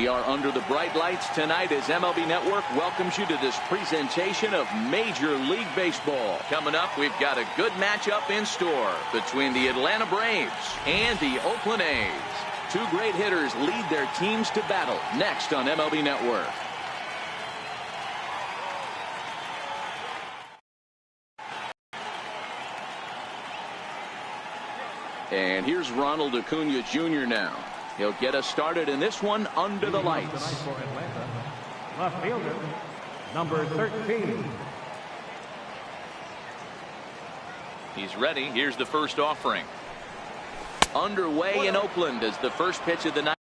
We are under the bright lights tonight as MLB Network welcomes you to this presentation of Major League Baseball. Coming up, we've got a good matchup in store between the Atlanta Braves and the Oakland A's. Two great hitters lead their teams to battle next on MLB Network. And here's Ronald Acuna Jr. now. He'll get us started in this one under the lights. For Atlanta, left fielder, number 13. He's ready. Here's the first offering. Underway in Oakland as the first pitch of the night.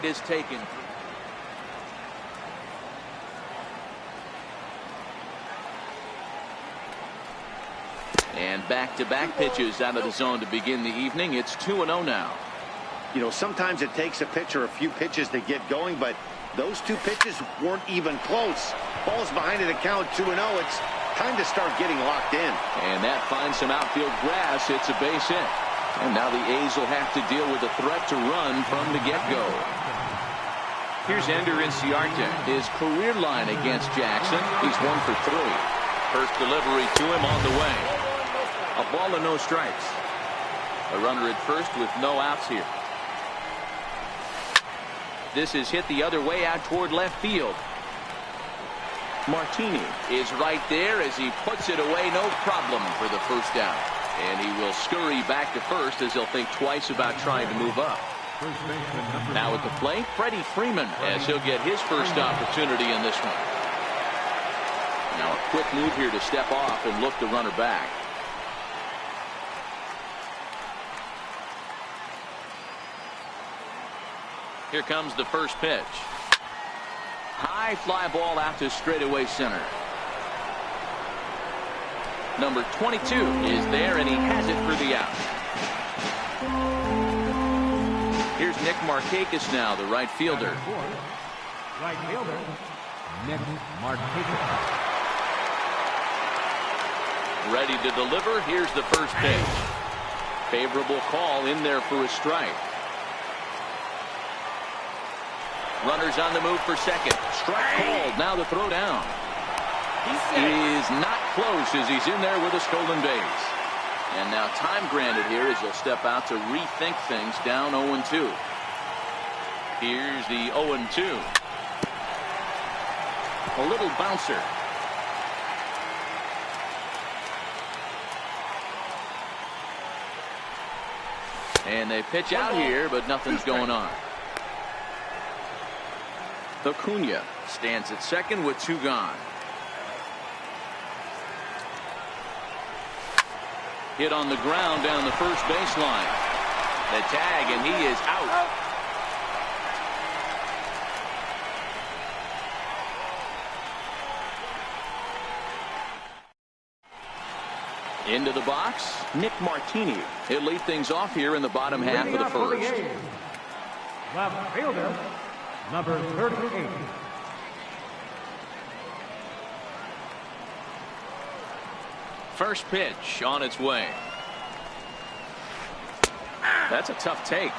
Is taken. And back-to-back pitches out of the zone to begin the evening. It's 2-0 now. You know, sometimes it takes a pitcher a few pitches to get going, but those two pitches weren't even close. Ball's behind at a count 2-0. It's time to start getting locked in. And that finds some outfield grass. It's a base hit. And now the A's will have to deal with a threat to run from the get-go. Here's Ender Inciarte. His career line against Jackson. He's 1 for 3. First delivery to him on the way. A ball and no strikes. A runner at first with no outs here. This is hit the other way out toward left field. Martini is right there as he puts it away. No problem for the first out. And he will scurry back to first as he'll think twice about trying to move up. Now at the plate, Freddie Freeman as he'll get his first opportunity in this one. Now a quick move here to step off and look the runner back. Here comes the first pitch. High fly ball out to straightaway center. Number 22 is there, and he has it for the out. Here's Nick Markakis now, the right fielder. Right fielder, Nick Markakis. Ready to deliver. Here's the first pitch. Favorable call in there for a strike. Runners on the move for second. Strike called. Now the throw down. He is not close as he's in there with a stolen base. And now time granted here as he'll step out to rethink things down 0-2. Here's the 0-2. A little bouncer. And they pitch out here, but nothing's going on. Acuna stands at second with 2 gone. Hit on the ground down the first baseline. The tag, and he is out. Into the box, Nick Martini. He'll lead things off here in the bottom half of the first. Left fielder, number 38. First pitch on its way. That's a tough take.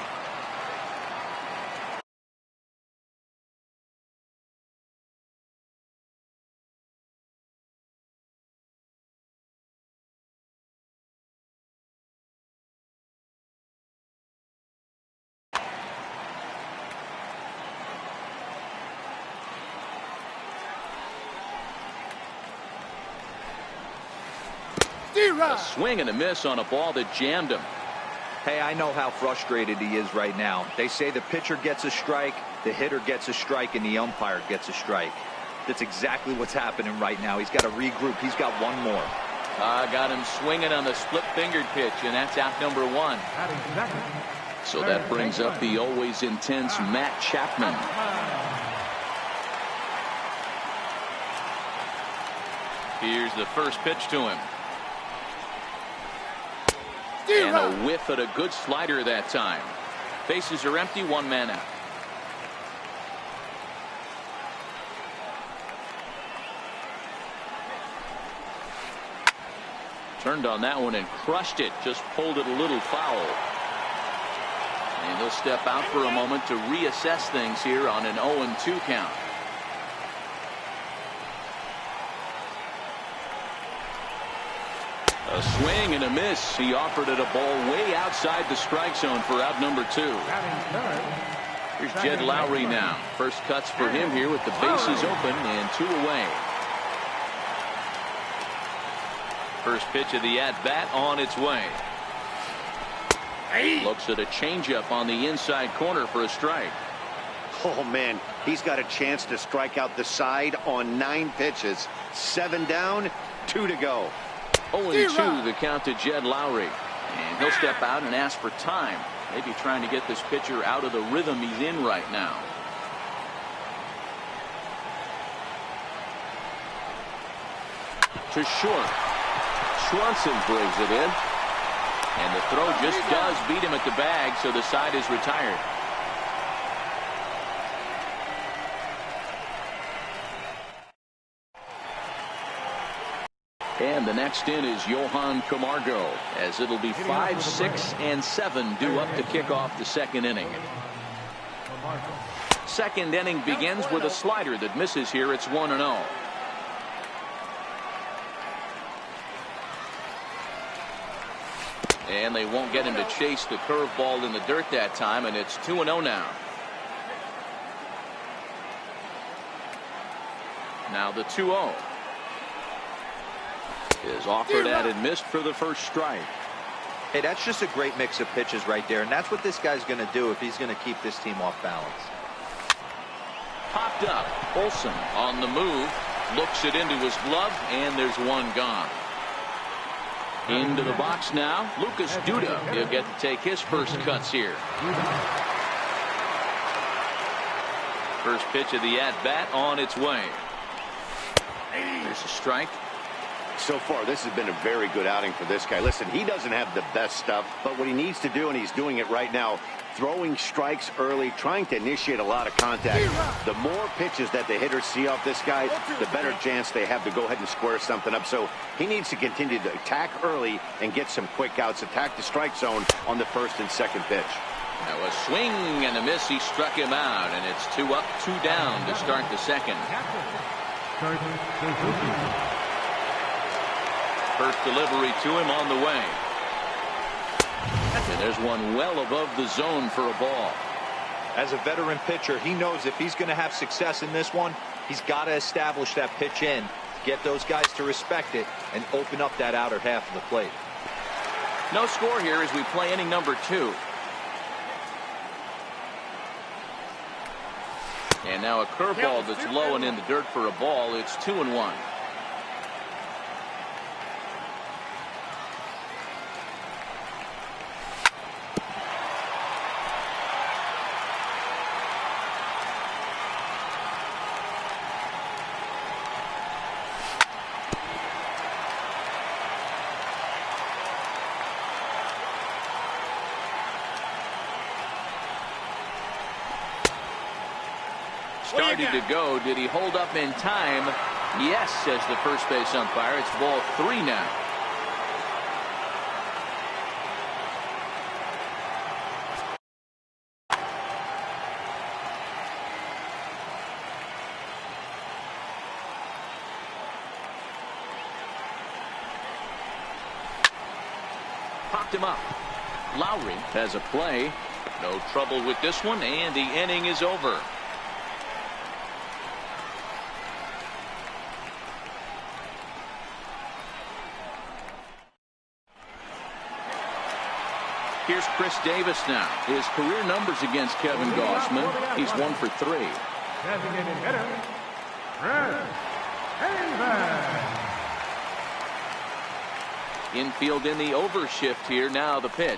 A swing and a miss on a ball that jammed him. Hey, I know how frustrated he is right now. They say the pitcher gets a strike, the hitter gets a strike, and the umpire gets a strike. That's exactly what's happening right now. He's got to regroup. He's got one more. Got him swinging on the split-fingered pitch, and that's out number one. So that brings up the always intense Matt Chapman. Here's the first pitch to him. And a whiff at a good slider that time. Bases are empty, one man out. Turned on that one and crushed it. Just pulled it a little foul. And he'll step out for a moment to reassess things here on an 0-2 count. A swing and a miss. He offered it a ball way outside the strike zone for out number two. Here's Jed Lowry now. First cuts for him here with the bases open and two away. First pitch of the at-bat on its way. Looks at a changeup on the inside corner for a strike. Oh, man, he's got a chance to strike out the side on 9 pitches. 7 down, 2 to go. 0-2 the count to Jed Lowry. And he'll step out and ask for time. Maybe trying to get this pitcher out of the rhythm he's in right now. To short. Swanson brings it in. And the throw just does beat him at the bag, so the side is retired. And the next in is Johan Camargo, as it'll be 5, 6, and 7 due up to kick off the second inning. Second inning begins with a slider that misses here. It's 1-0. And they won't get him to chase the curveball in the dirt that time, and it's 2-0 now. Now the 2-0. Is offered at and missed for the first strike. Hey, that's just a great mix of pitches right there, and that's what this guy's going to do if he's going to keep this team off balance. Popped up. Olsen on the move. Looks it into his glove, and there's one gone. Into the box now, Lucas Duda. He'll get to take his first cuts here. First pitch of the at-bat on its way. There's a strike. So far, this has been a very good outing for this guy. Listen, he doesn't have the best stuff, but what he needs to do, and he's doing it right now, throwing strikes early, trying to initiate a lot of contact. The more pitches that the hitters see off this guy, the better chance they have to go ahead and square something up. So he needs to continue to attack early and get some quick outs, attack the strike zone on the first and second pitch. Now a swing and a miss. He struck him out, and it's 2 up, 2 down to start the second. First delivery to him on the way. And there's one well above the zone for a ball. As a veteran pitcher, he knows if he's going to have success in this one, he's got to establish that pitch in, get those guys to respect it, and open up that outer half of the plate. No score here as we play inning number 2. And now a curveball that's low and in the dirt for a ball. It's 2-1. Starting to go. Did he hold up in time? Yes, says the first base umpire. It's ball 3 now. picked him up. Lowry has a play. No trouble with this one, and the inning is over. Here's Chris Davis now. His career numbers against Kevin Gossman. He's 1 for 3. Designated hitter, Chris Davis. Infield in the overshift here. Now the pitch.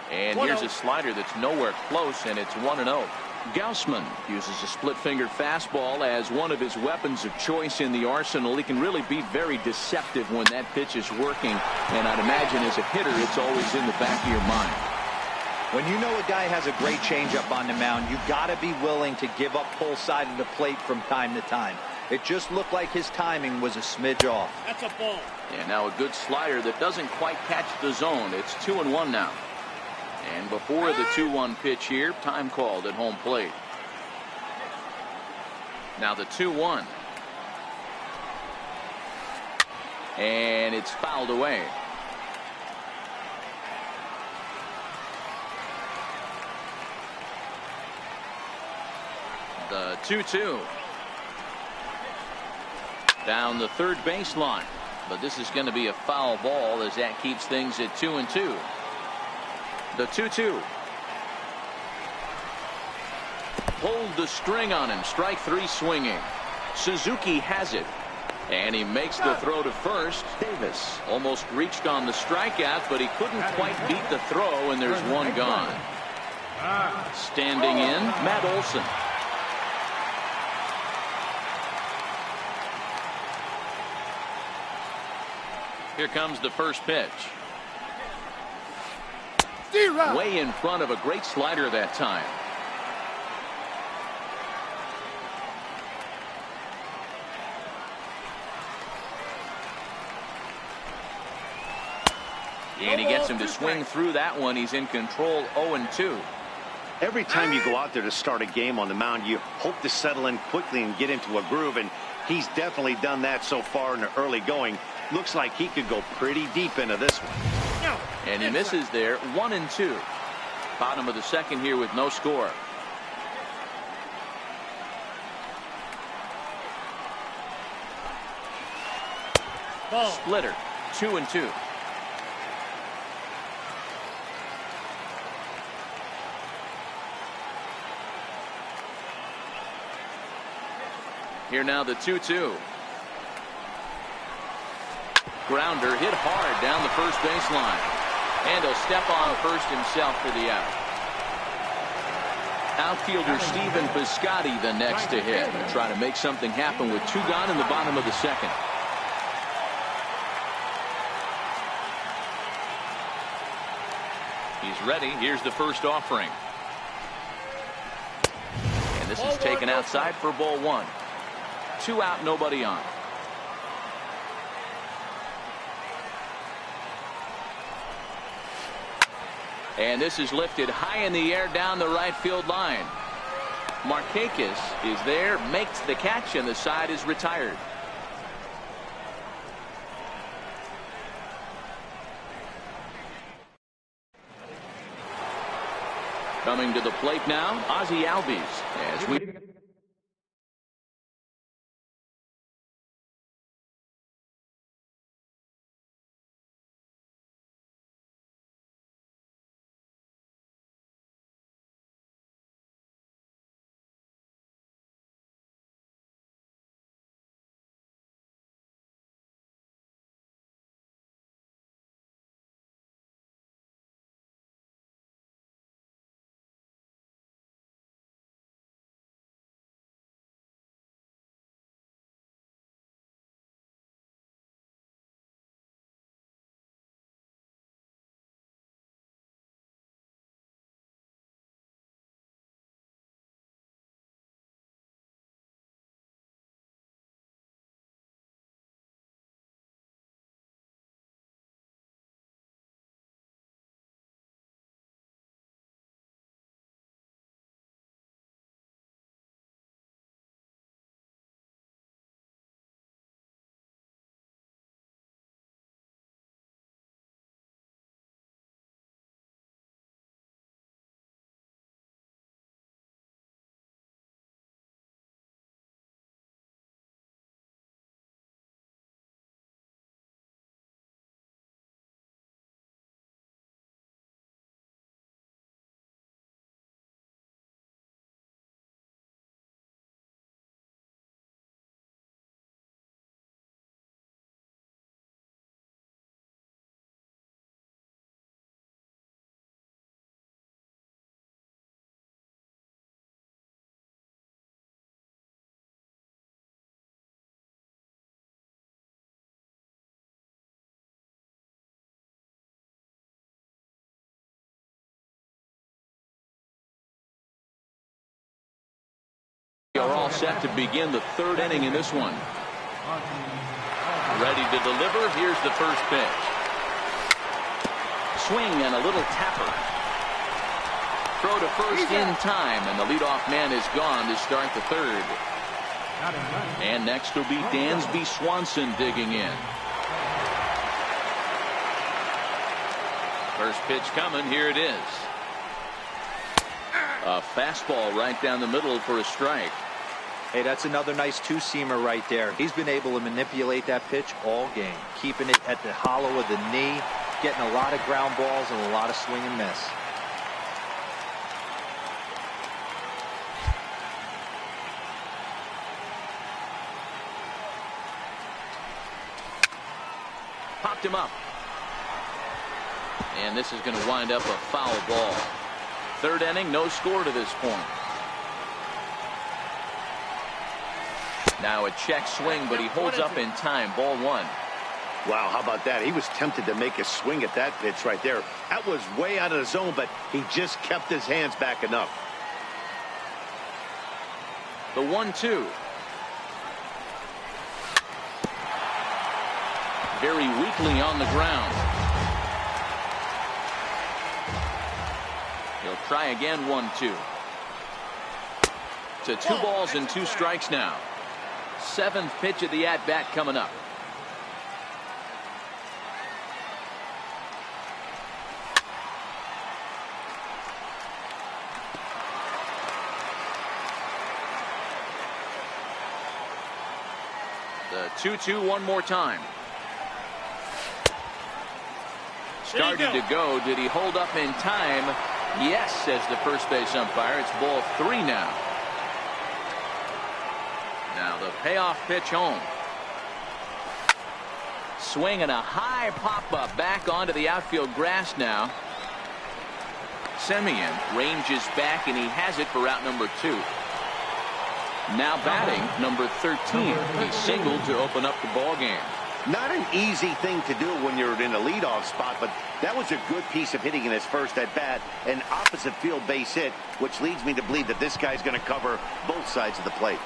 And here's a slider that's nowhere close, and it's 1-0. Gaussman uses a split-fingered fastball as one of his weapons of choice in the arsenal. He can really be very deceptive when that pitch is working, and I'd imagine as a hitter it's always in the back of your mind. When you know a guy has a great changeup on the mound, you got to be willing to give up pull side of the plate from time to time. It just looked like his timing was a smidge off. That's a ball. And now a good slider that doesn't quite catch the zone. It's 2-1 now. And before the 2-1 pitch here, time called at home plate. Now the 2-1. And it's fouled away. The 2-2. Down the third baseline. But this is going to be a foul ball as that keeps things at 2-2. The 2-2. Pulled the string on him. Strike 3 swinging. Suzuki has it. And he makes the throw to first. Davis almost reached on the strikeout, but he couldn't quite beat the throw, and there's one gone. Standing in, Matt Olson. Here comes the first pitch. Way in front of a great slider that time. And he gets him to swing through that one. He's in control, 0-2. Every time you go out there to start a game on the mound, you hope to settle in quickly and get into a groove, and he's definitely done that so far in the early going. Looks like he could go pretty deep into this one. And he misses there, 1-2. Bottom of the second here with no score. Ball. Splitter, 2-2. Here now the 2-2. Grounder hit hard down the first baseline. And he'll step on first himself for the out. Outfielder Stephen Piscotty the next to hit. Trying to make something happen with 2 gone in the bottom of the second. He's ready. Here's the first offering. And this is taken outside for ball 1. 2 out, nobody on. And this is lifted high in the air down the right field line. Markakis is there, makes the catch, and the side is retired. Coming to the plate now, Ozzie Albies. As we You're all set to begin the third inning in this one. Ready to deliver. Here's the first pitch. Swing and a little tapper. Throw to first in time, and the leadoff man is gone to start the third. And next will be Dansby Swanson digging in. First pitch coming. Here it is. A fastball right down the middle for a strike. Hey, that's another nice two-seamer right there. He's been able to manipulate that pitch all game, keeping it at the hollow of the knee, getting a lot of ground balls and a lot of swing and miss. Popped him up. And this is going to wind up a foul ball. Third inning, no score to this point. Now a check swing, but he holds up in time. Ball one. Wow, how about that? He was tempted to make a swing at that pitch right there. That was way out of the zone, but he just kept his hands back enough. The 1-2. Very weakly on the ground. He'll try again. 1-2. To 2 balls and 2 strikes now. 7th pitch of the at-bat coming up. The 2-2 one more time. Started to go. Did he hold up in time? Yes, says the first base umpire. It's ball 3 now. Now the payoff pitch home. Swing and a high pop-up back onto the outfield grass now. Semien ranges back, and he has it for out number 2. Now batting number 13. He singled to open up the ball game. Not an easy thing to do when you're in a leadoff spot, but that was a good piece of hitting in his first at bat, an opposite field base hit, which leads me to believe that this guy's going to cover both sides of the plate.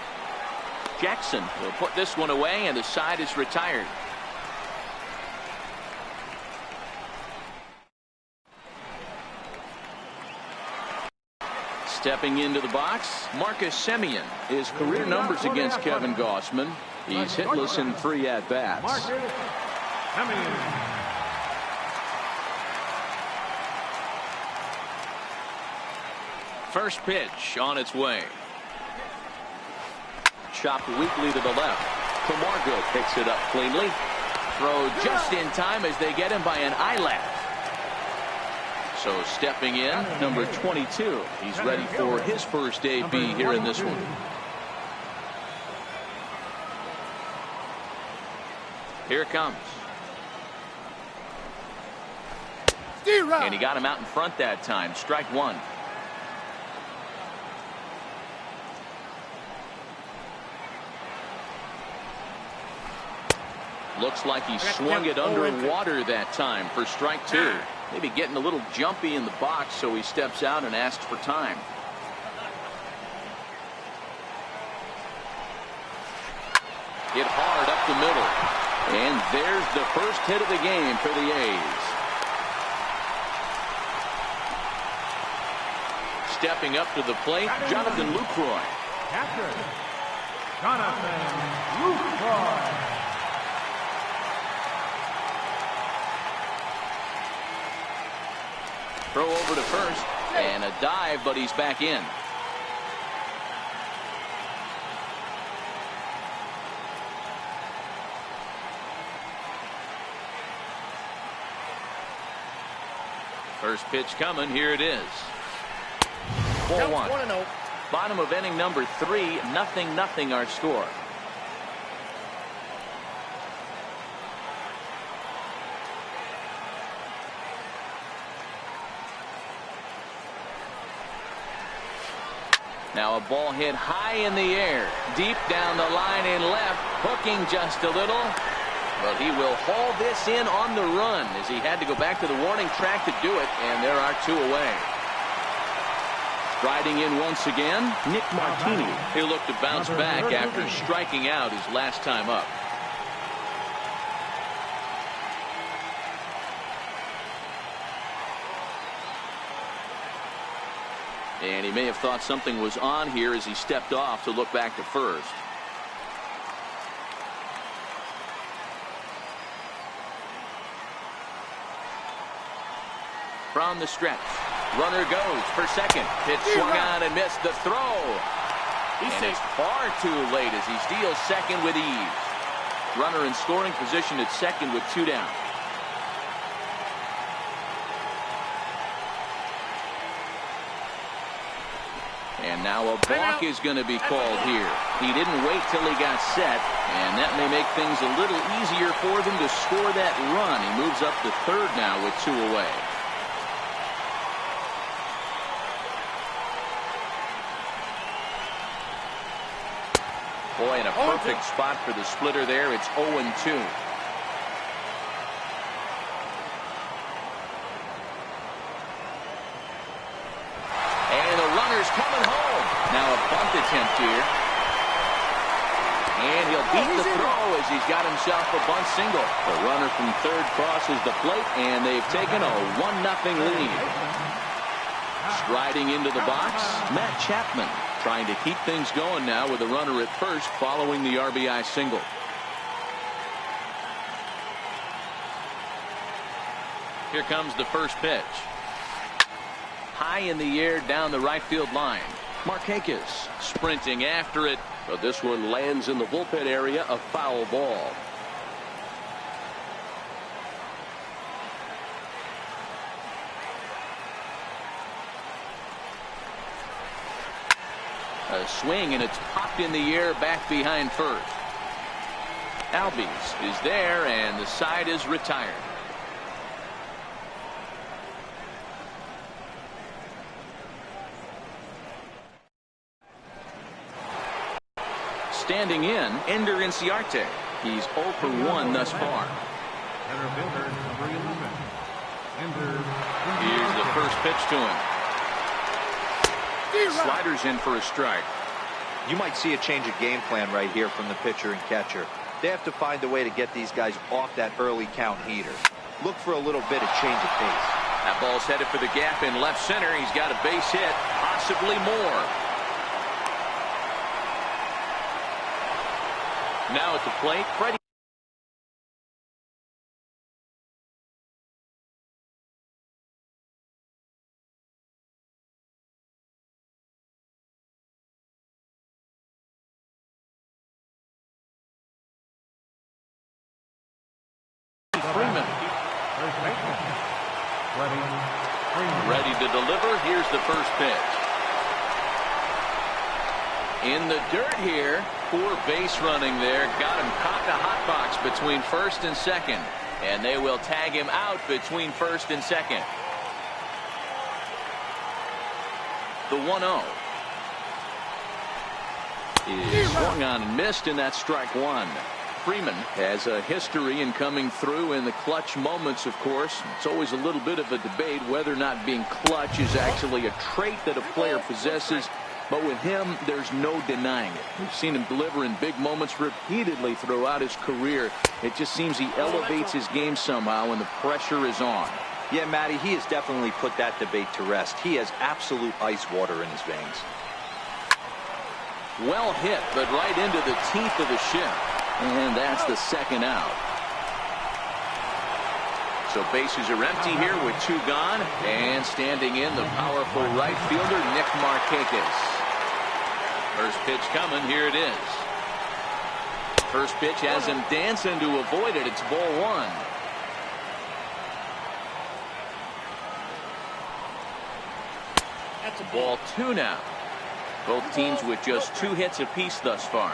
Jackson will put this one away, and the side is retired. Stepping into the box, Marcus Semien. His career numbers against Kevin Gausman. He's hitless in 3 at-bats. First pitch on its way. Chopped weakly to the left. Camargo picks it up cleanly. Throw just in time as they get him by an eyelash. So stepping in, number 22. He's ready for his first AB here in this one. Here it comes. And he got him out in front that time. Strike 1. Looks like he swung it underwater that time for strike 2. Maybe getting a little jumpy in the box, so he steps out and asks for time. Hit hard up the middle. And there's the first hit of the game for the A's. Stepping up to the plate, Jonathan Lucroy. Captain Jonathan Lucroy. Throw over to first, and a dive, but he's back in. First pitch coming. Here it is. 4-1. Bottom of inning number 3. 0-0 our score. Now a ball hit high in the air, deep down the line in left, hooking just a little. But he will haul this in on the run as he had to go back to the warning track to do it, and there are 2 away. Striding in once again, Nick Martini. he'll look to bounce back after striking out his last time up. And he may have thought something was on here as he stepped off to look back to first. From the stretch, runner goes for second. Pitch swung on and missed the throw. And it's far too late as he steals second with ease. Runner in scoring position at second with 2 down. And now a balk is going to be called here. He didn't wait till he got set, and that may make things a little easier for them to score that run. He moves up to third now with 2 away. Boy, in a perfect spot for the splitter there. It's 0-2. Coming home. Now a bunt attempt here. And he'll beat the throw as he's got himself a bunt single. The runner from third crosses the plate, and they've taken a 1-0 lead. Striding into the box, Matt Chapman trying to keep things going now with a runner at first following the RBI single. Here comes the first pitch. High in the air down the right field line. Markakis sprinting after it, but this one lands in the bullpen area, a foul ball. A swing, and it's popped in the air back behind first. Albies is there, and the side is retired. Standing in, Ender Inciarte. He's 0 for 1 thus far. Center fielder, number 11. Ender. Here's the first pitch to him. Sliders in for a strike. You might see a change of game plan right here from the pitcher and catcher. They have to find a way to get these guys off that early count heater. Look for a little bit of change of pace. That ball's headed for the gap in left center. He's got a base hit, possibly more. Now at the plate, Freddie. Freeman. Ready to deliver. Here's the first pitch. In the dirt here. Poor base running there. Got him caught the hot box between first and second. And they will tag him out between first and second. The 1-0 is swung on and missed, and that's strike one. Freeman has a history in coming through in the clutch moments, of course. It's always a little bit of a debate whether or not being clutch is actually a trait that a player possesses. But with him, there's no denying it. We've seen him deliver in big moments repeatedly throughout his career. It just seems he elevates his game somehow when the pressure is on. Yeah, Matty, he has definitely put that debate to rest. He has absolute ice water in his veins. Well hit, but right into the teeth of the ship. And that's the second out. So bases are empty here with 2 gone. And standing in, the powerful right fielder, Nick Markakis. First pitch coming. Here it is. First pitch has him dancing to avoid it. It's ball 1. That's a ball 2 now. Both teams with just 2 hits apiece thus far.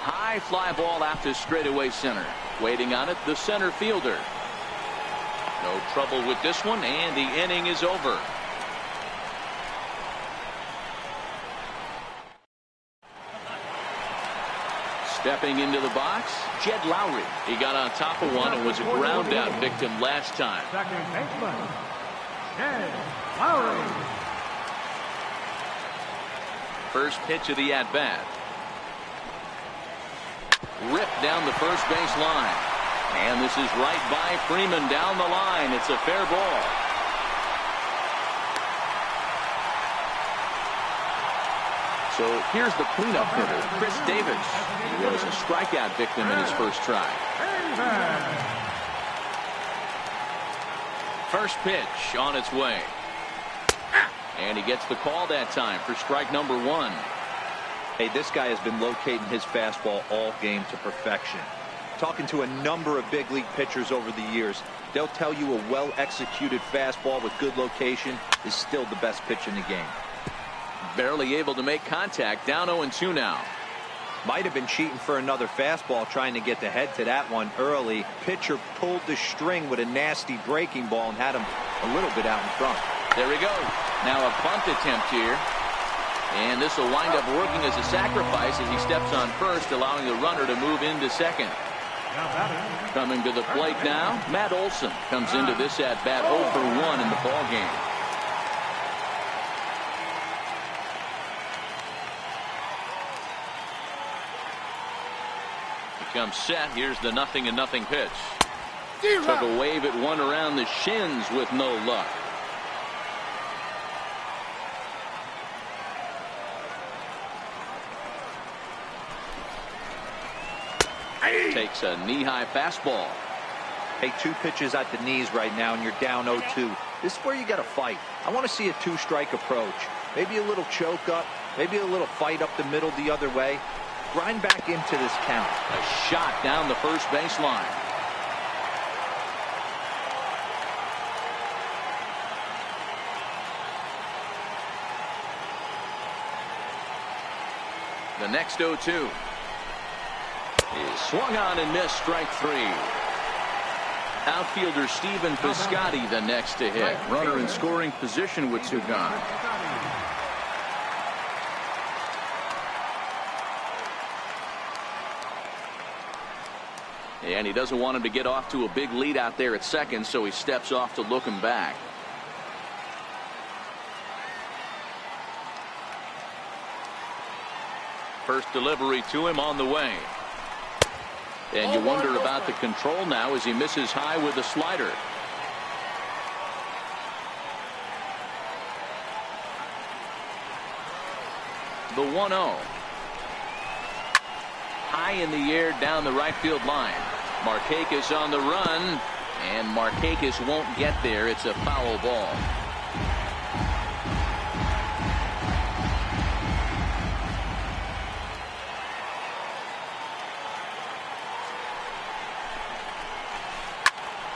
High fly ball out to straightaway center. Waiting on it, the center fielder. No trouble with this one, and the inning is over. Stepping into the box, Jed Lowry. He got on top of one and was a ground out victim last time. Second baseman, Jed Lowry. First pitch of the at-bat. Ripped down the first base line. And this is right by Freeman down the line. It's a fair ball. So here's the cleanup hitter, Chris Davis. He was a strikeout victim in his first try. First pitch on its way. And he gets the call that time for strike number one. Hey, this guy has been locating his fastball all game to perfection. Talking to a number of big league pitchers over the years, they'll tell you a well-executed fastball with good location is still the best pitch in the game. Barely able to make contact, down 0-2 now. Might have been cheating for another fastball, trying to get the head to that one early. Pitcher pulled the string with a nasty breaking ball and had him a little bit out in front. There he goes. Now a bunt attempt here. And this will wind up working as a sacrifice as he steps on first, allowing the runner to move into second. Coming to the plate now, Matt Olson comes into this at-bat 0 for 1 in the ball game. He comes set. Here's the 0-0 pitch. Took a wave at one around the shins with no luck. Takes a knee-high fastball. Hey, 2 pitches at the knees right now, and you're down 0-2. This is where you got to fight. I want to see a 2-strike approach. Maybe a little choke up, maybe a little fight up the middle the other way. Grind back into this count. A shot down the first baseline. The next 0-2. Is swung on and missed, strike 3. Outfielder Stephen Piscotty the next to hit. Runner in scoring position with 2 gone. And he doesn't want him to get off to a big lead out there at second, so he steps off to look him back. First delivery to him on the way. And you wonder about the control now as he misses high with a slider. The 1-0. High in the air down the right field line. Markakis on the run, and Markakis won't get there. It's a foul ball.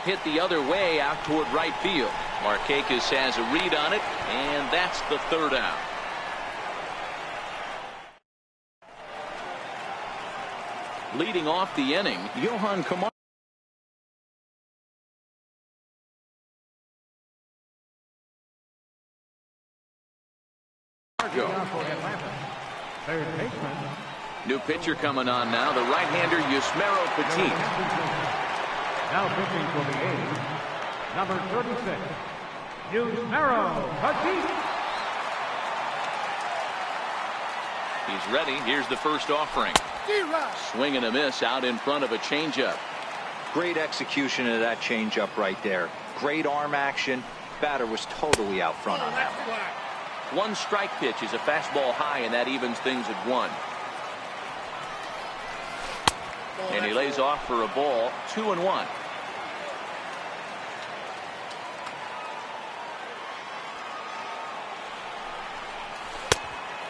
Hit the other way out toward right field. Markakis has a read on it, and that's the 3rd out. Leading off the inning, Johan Camargo. Third baseman. New pitcher coming on now, the right-hander Yusmeiro Petit. Now pitching for the A's, number 36, Yusmeiro Petit. He's ready. Here's the first offering. Swing and a miss out in front of a changeup. Great execution of that changeup right there. Great arm action. Batter was totally out front on that one. 1 strike pitch is a fastball high, and that evens things at 1. And he lays off for a ball. 2-1.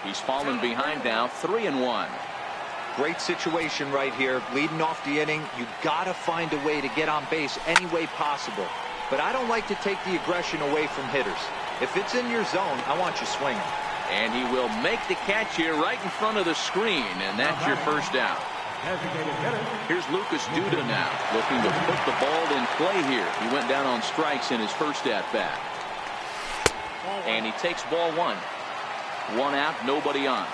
He's fallen behind now. 3-1. Great situation right here. Leading off the inning, you gotta find a way to get on base any way possible. But I don't like to take the aggression away from hitters. If it's in your zone, I want you swinging. And he will make the catch here right in front of the screen, and that's your first out. Here's Lucas Duda now, looking to put the ball in play here. He went down on strikes in his first at-bat. And he takes ball 1. 1 out, nobody on.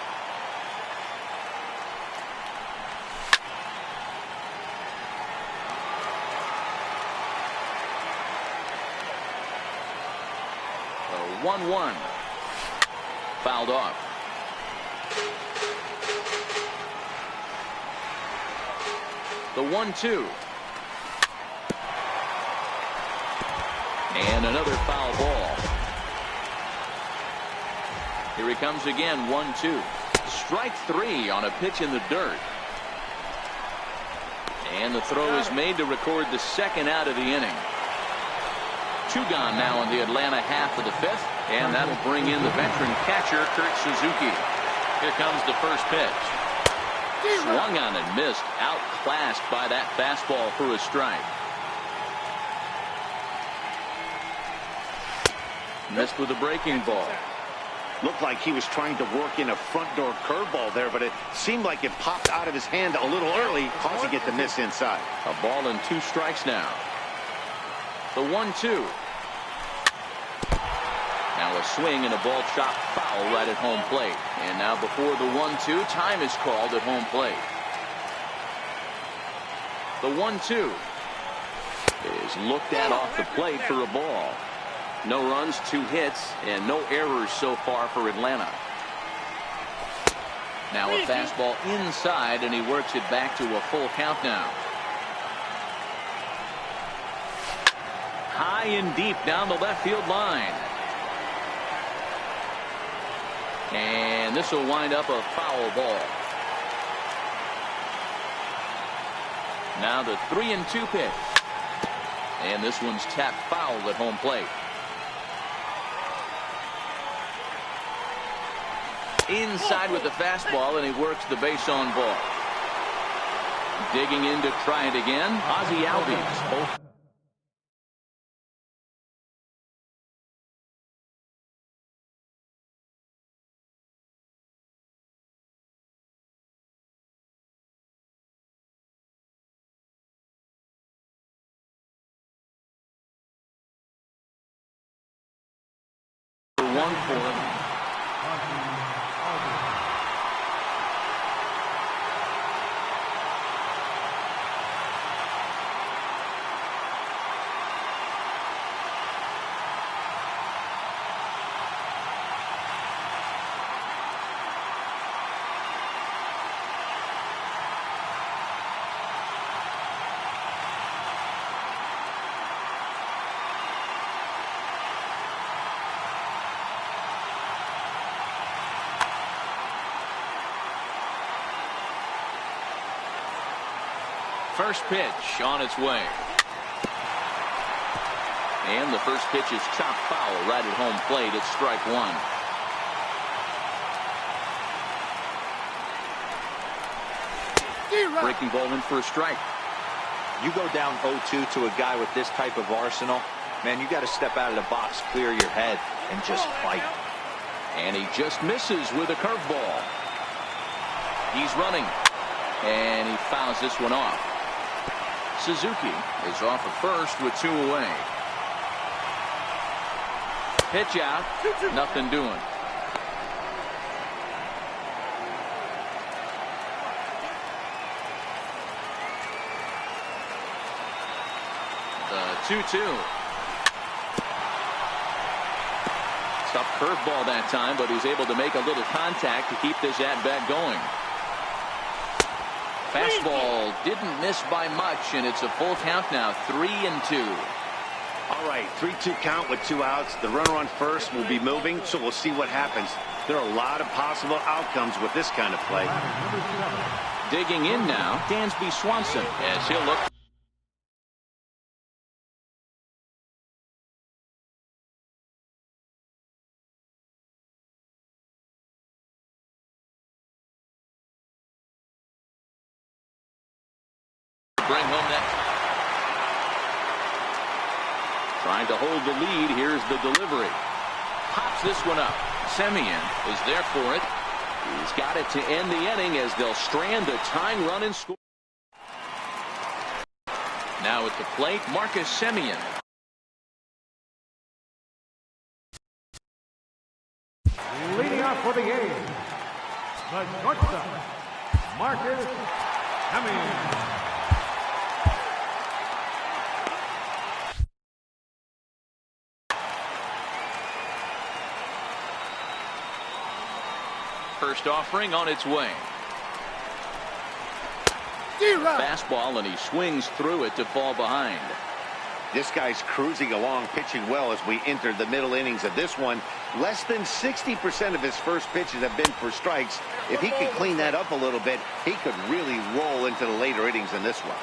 1-1. Fouled off. The 1-2. And another foul ball. Here he comes again, 1-2. Strike 3 on a pitch in the dirt. And the throw is made to record the second out of the inning. 2 gone now in the Atlanta half of the 5th, and that'll bring in the veteran catcher, Kurt Suzuki. Here comes the first pitch. Swung on and missed, outclassed by that fastball for a strike. Missed with a breaking ball. Looked like he was trying to work in a front door curveball there, but it seemed like it popped out of his hand a little early, causing it to miss inside. A ball and 2 strikes now. The 1-2. Now a swing and a ball chopped foul right at home plate. And now before the 1-2, time is called at home plate. The 1-2 is looked at off the plate for a ball. No runs, 2 hits, and no errors so far for Atlanta. Now a fastball inside, and he works it back to a full count now. High and deep down the left field line. And this will wind up a foul ball. Now the 3-2 pitch. And this one's tapped foul at home plate. Inside with the fastball, and he works the base on ball. Digging in to try it again, Ozzie Albies. One for him. First pitch on its way. And the first pitch is chopped foul right at home plate. It's strike 1. Breaking ball in for a strike. You go down 0-2 to a guy with this type of arsenal, man, you got to step out of the box, clear your head, and just fight. And he just misses with a curveball. He's running. And he fouls this one off. Suzuki is off at first with 2 away. Pitch out. Nothing doing. The 2-2. Tough curveball that time, but he's able to make a little contact to keep this at-bat going. Fastball didn't miss by much, and it's a full count now, 3-2. All right, 3-2 count with 2 outs. The runner on first will be moving, so we'll see what happens. There are a lot of possible outcomes with this kind of play. Digging in now, Dansby Swanson, as he'll look. Bring home that. Trying to hold the lead. Here's the delivery. Pops this one up. Semien is there for it. He's got it to end the inning as they'll strand the tying run and score. Now at the plate, Marcus Semien. Leading off for the game, the shortstop, Marcus Semien. first offering on its way. Fastball, and he swings through it to fall behind. This guy's cruising along, pitching well as we enter the middle innings of this one. Less than 60% of his first pitches have been for strikes. If he could clean that up a little bit, he could really roll into the later innings in this one.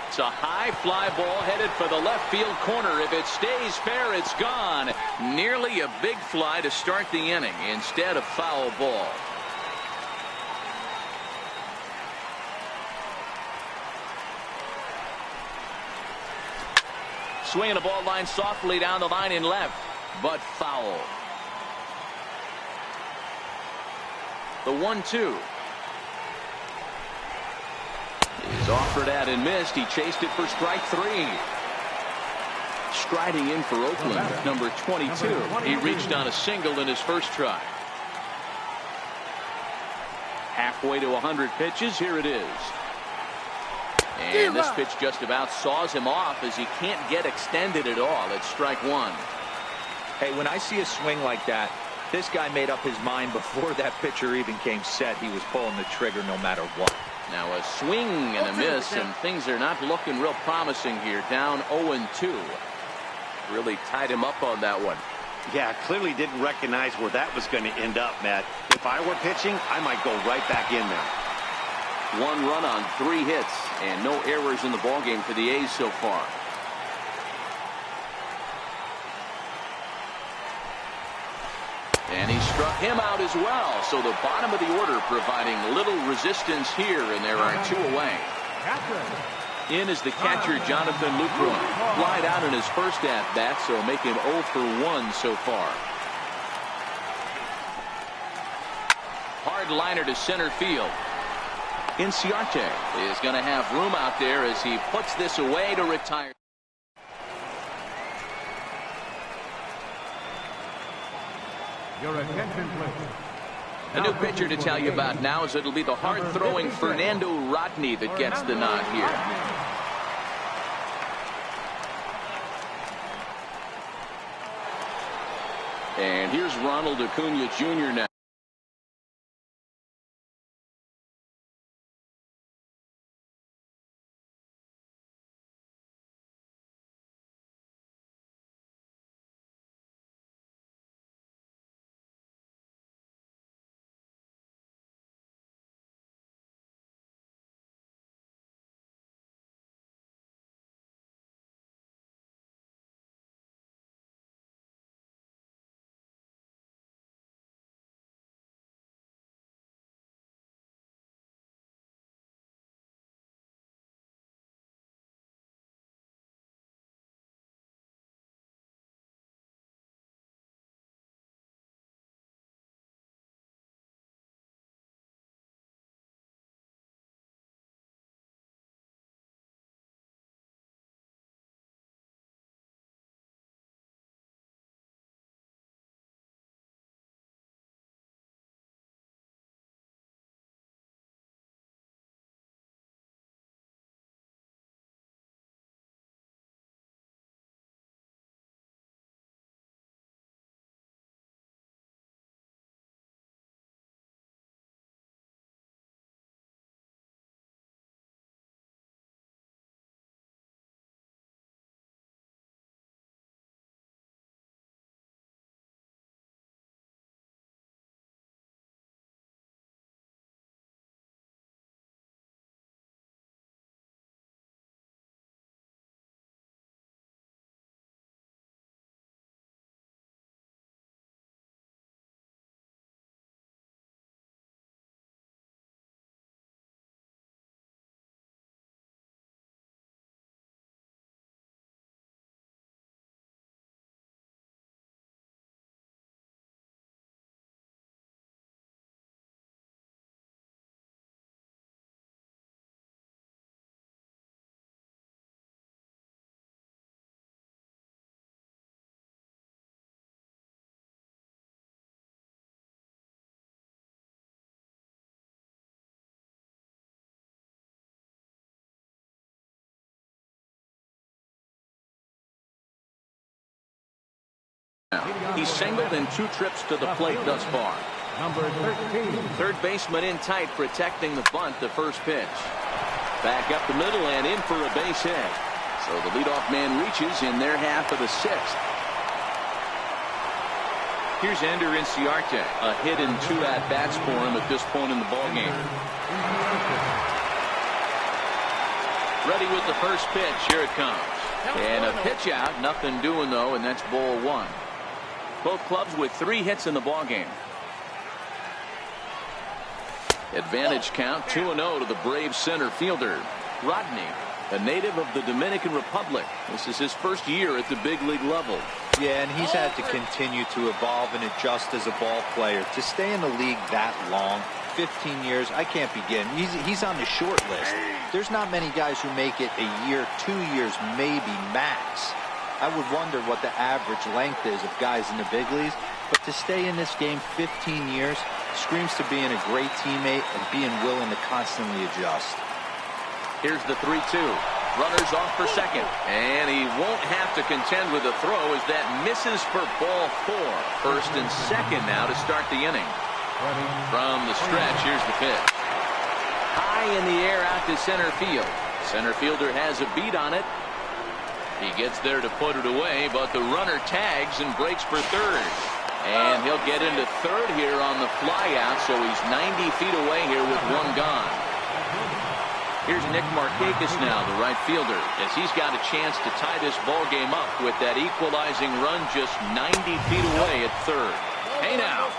It's a high fly ball headed for the left field corner. If it stays fair, it's gone. Nearly a big fly to start the inning instead of foul ball. Swinging a ball line softly down the line in left, but foul. The 1-2. Is offered at and missed. He chased it for strike 3. Striding in for Oakland, number 22. He reached on a single in his first try. Halfway to 100 pitches. Here it is. And this pitch just about saws him off as he can't get extended at all. It's strike 1. Hey, when I see a swing like that, this guy made up his mind before that pitcher even came set. He was pulling the trigger no matter what. Now a swing and a miss, and things are not looking real promising here. Down 0-2. Really tied him up on that one. Yeah, clearly didn't recognize where that was going to end up, Matt. If I were pitching, I might go right back in there. 1 run on 3 hits, and no errors in the ballgame for the A's so far. And he struck him out as well. So the bottom of the order providing little resistance here, and there are 2 away. In is the catcher, Jonathan Lucroy. Flied out in his first at-bat, so make him 0 for 1 so far. Hard liner to center field. Inciarte is going to have room out there as he puts this away to retire. Your attention, please. A new pitcher to tell you about now is it'll be the hard-throwing Fernando Rodney that gets the nod here. And here's Ronald Acuna Jr. now. He's singled in 2 trips to the plate thus far. Number 13. Third baseman in tight, protecting the bunt, the first pitch. Back up the middle and in for a base hit. So the leadoff man reaches in their half of the 6th. Here's Ender Inciarte. A hit and 2 at-bats for him at this point in the ballgame. Ready with the first pitch. Here it comes. And a pitch out. Nothing doing, though, and that's ball 1. Both clubs with 3 hits in the ballgame. Advantage count 2-0 to the Braves center fielder. Rodney, a native of the Dominican Republic. This is his first year at the big league level. Yeah, and he's had to continue to evolve and adjust as a ball player. To stay in the league that long, 15 years, I can't begin. He's on the short list. There's not many guys who make it a year, 2 years, maybe max. I would wonder what the average length is of guys in the big leagues. But to stay in this game 15 years screams to being a great teammate and being willing to constantly adjust. Here's the 3-2. Runners off for second. And he won't have to contend with the throw as that misses for ball 4. First and second now to start the inning. From the stretch, here's the pitch. High in the air out to center field. Center fielder has a beat on it. He gets there to put it away, but the runner tags and breaks for third. And he'll get into third here on the fly out, so he's 90 feet away here with 1 gone. Here's Nick Markakis now, the right fielder, as he's got a chance to tie this ball game up with that equalizing run just 90 feet away at third. Hey now.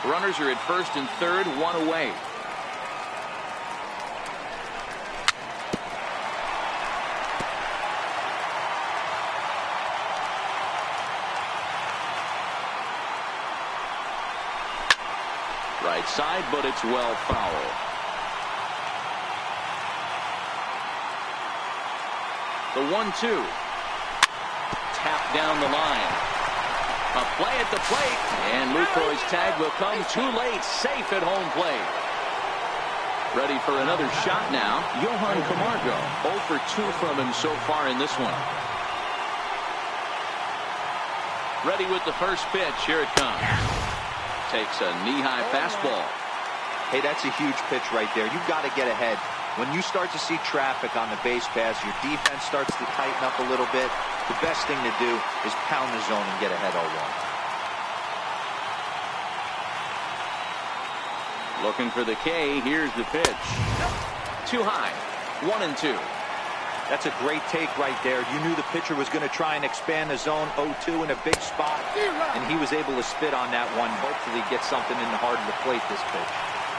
Runners are at first and third, 1 away. Right side, but it's well foul. The 1-2. Tap down the line. A play at the plate, and Lucroy's tag will come too late, safe at home plate. Ready for another shot now, Johan Camargo. 0 for 2 from him so far in this one. Ready with the first pitch, here it comes. Takes a knee-high fastball. Hey, that's a huge pitch right there. You've got to get ahead. When you start to see traffic on the base pass, your defense starts to tighten up a little bit. The best thing to do is pound the zone and get ahead 0-1. Looking for the K. Here's the pitch. Too high. 1-2. That's a great take right there. You knew the pitcher was going to try and expand the zone 0-2 in a big spot, and he was able to spit on that one. Hopefully get something in the heart of the plate this pitch.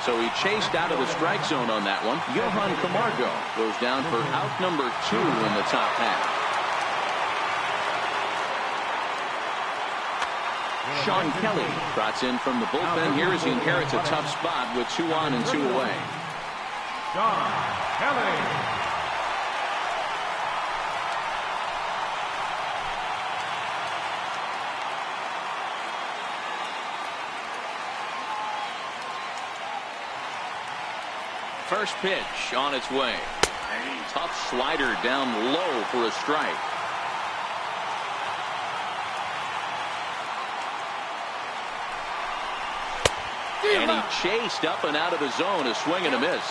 So he chased out of the strike zone on that one. Johan Camargo goes down for out number 2 in the top half. Sean Kelly trots in from the bullpen here as he inherits a tough spot with 2 on and 2 away. Sean Kelly. First pitch on its way. Tough slider down low for a strike. And he chased up and out of the zone, a swing and a miss.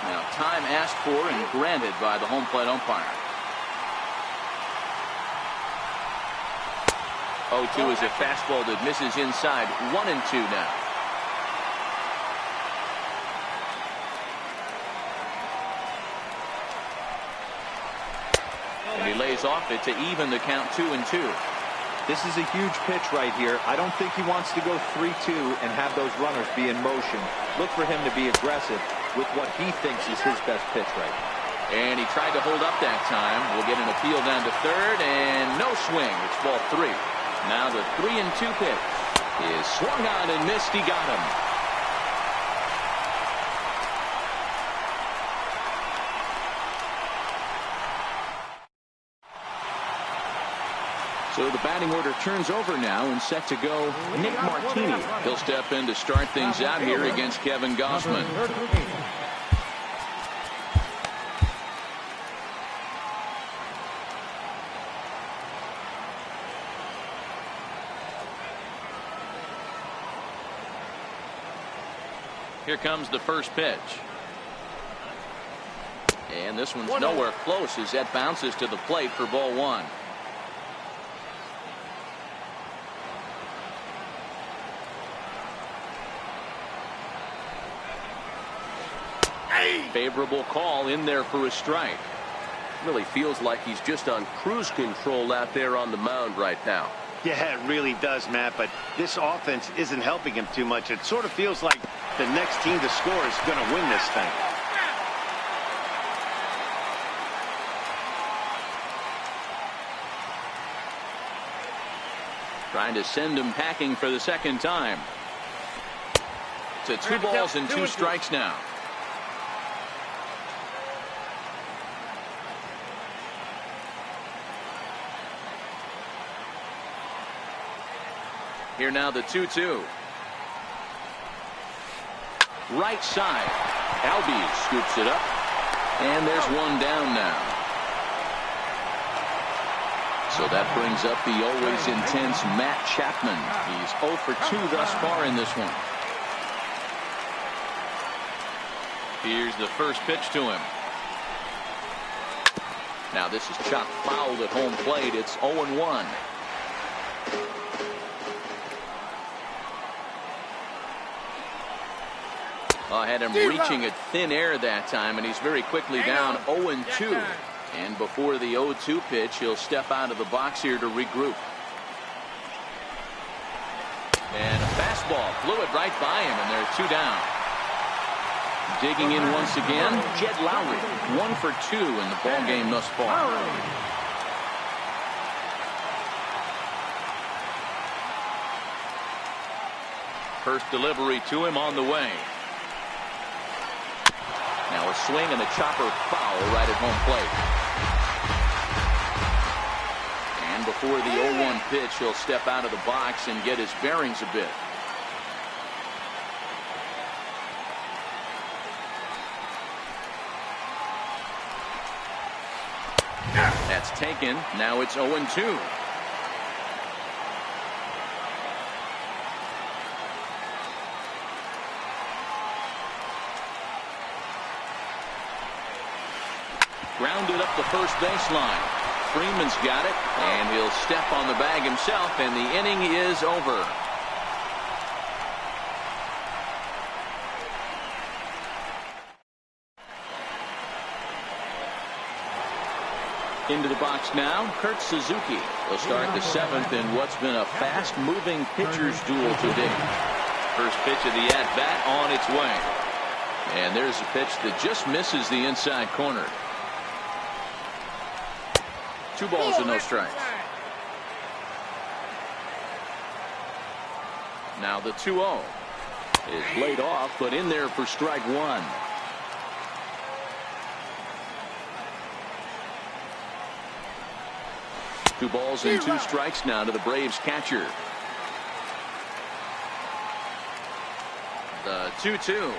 Now time asked for and granted by the home plate umpire. 0-2 is a fastball that misses inside. 1-2 now. And he lays off it to even the count 2-2. This is a huge pitch right here. I don't think he wants to go 3-2 and have those runners be in motion. Look for him to be aggressive with what he thinks is his best pitch right now. And he tried to hold up that time. We'll get an appeal down to third, and no swing. It's ball 3. Now the 3-2 pitch is swung on and missed. He got him. So the batting order turns over now and set to go Nick Martini. He'll step in to start things out here against Kevin Gossman. Here comes the first pitch. And this one's nowhere close as that bounces to the plate for ball one. Favorable call in there for a strike. Really feels like he's just on cruise control out there on the mound right now. Yeah, it really does, Matt, but this offense isn't helping him too much. It sort of feels like the next team to score is going to win this thing. Trying to send him packing for the second time. To 2 balls and 2 strikes now. Here now the 2-2. Right side. Albies scoops it up. And there's one down now. So that brings up the always intense Matt Chapman. He's 0 for 2 thus far in this one. Here's the first pitch to him. Now this is chopped foul at home plate. It's 0-1. Had him reaching at thin air that time, and he's very quickly down 0-2. And before the 0-2 pitch, he'll step out of the box here to regroup. And a fastball flew it right by him, and they're 2 down. Digging in once again, Jed Lowry, 1 for 2 in the ball game thus far. First delivery to him on the way. Now a swing and a chopper foul right at home plate. And before the 0-1 pitch, he'll step out of the box and get his bearings a bit. That's taken. Now it's 0-2. Grounded up the first baseline. Freeman's got it, and he'll step on the bag himself, and the inning is over. Into the box now, Kurt Suzuki. He'll start the 7th in what's been a fast-moving pitcher's duel today. First pitch of the at-bat on its way. And there's a pitch that just misses the inside corner. 2 balls and no strikes. Now the 2-0 is laid off, but in there for strike 1. Two balls and 2 strikes now to the Braves catcher. The 2-2.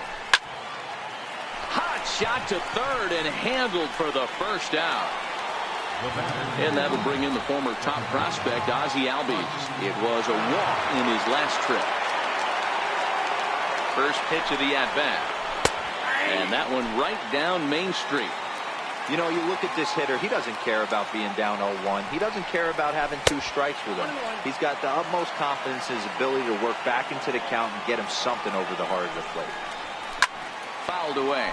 Hot shot to third and handled for the first out. And that'll bring in the former top prospect, Ozzie Albies. It was a walk in his last trip. First pitch of the at-bat. And that one right down Main Street. You know, you look at this hitter, he doesn't care about being down 0-1. He doesn't care about having 2 strikes with him. He's got the utmost confidence in his ability to work back into the count and get him something over the heart of the plate. Fouled away.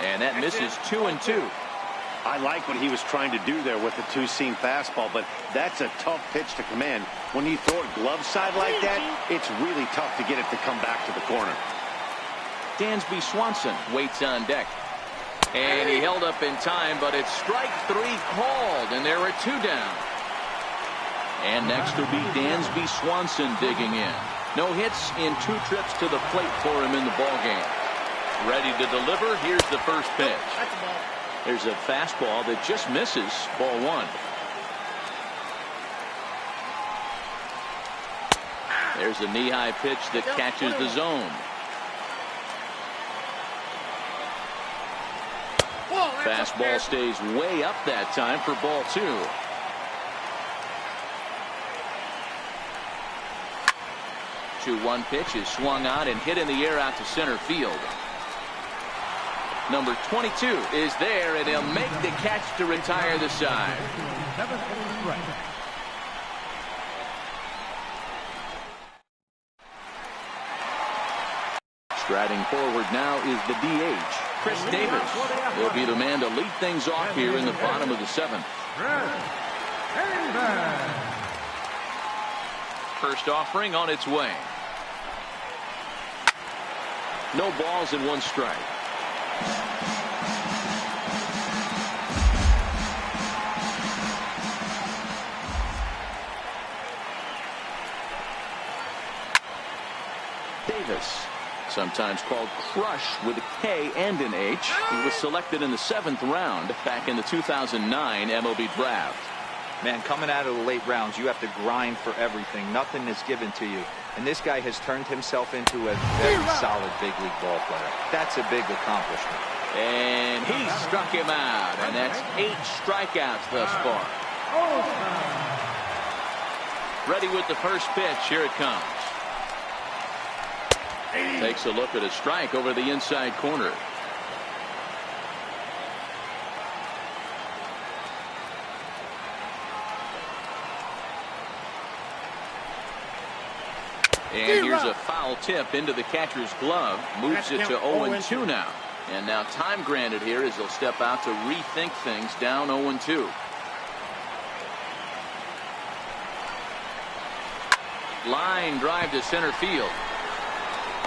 And that misses 2-2. I like what he was trying to do there with the 2-seam fastball, but that's a tough pitch to command. When you throw it glove side like that, it's really tough to get it to come back to the corner. Dansby Swanson waits on deck. And he held up in time, but it's strike 3 called, and there are 2 down. And next will be Dansby Swanson digging in. No hits in 2 trips to the plate for him in the ballgame. Ready to deliver. Here's the first pitch. There's a fastball that just misses. Ball 1. There's a knee-high pitch that catches the zone. Fastball stays way up that time for ball 2. One pitch is swung on and hit in the air out to center field. Number 22 is there, and he'll make the catch to retire the side. Striding forward now is the DH, Chris Davis. He'll be the man to lead things off here in the bottom of the 7th. First offering on its way. No balls and 1 strike. Davis, sometimes called Crush with a K and an H. He was selected in the 7th round back in the 2009 MLB draft. Man, coming out of the late rounds, you have to grind for everything. Nothing is given to you. And this guy has turned himself into a very solid big league ball player. That's a big accomplishment. And he struck him out. And that's 8 strikeouts thus far. Ready with the first pitch. Here it comes. Takes a look at a strike over the inside corner. And here's a foul tip into the catcher's glove. Moves it to 0-2 now. And now time granted here as he'll step out to rethink things down 0-2. Line drive to center field.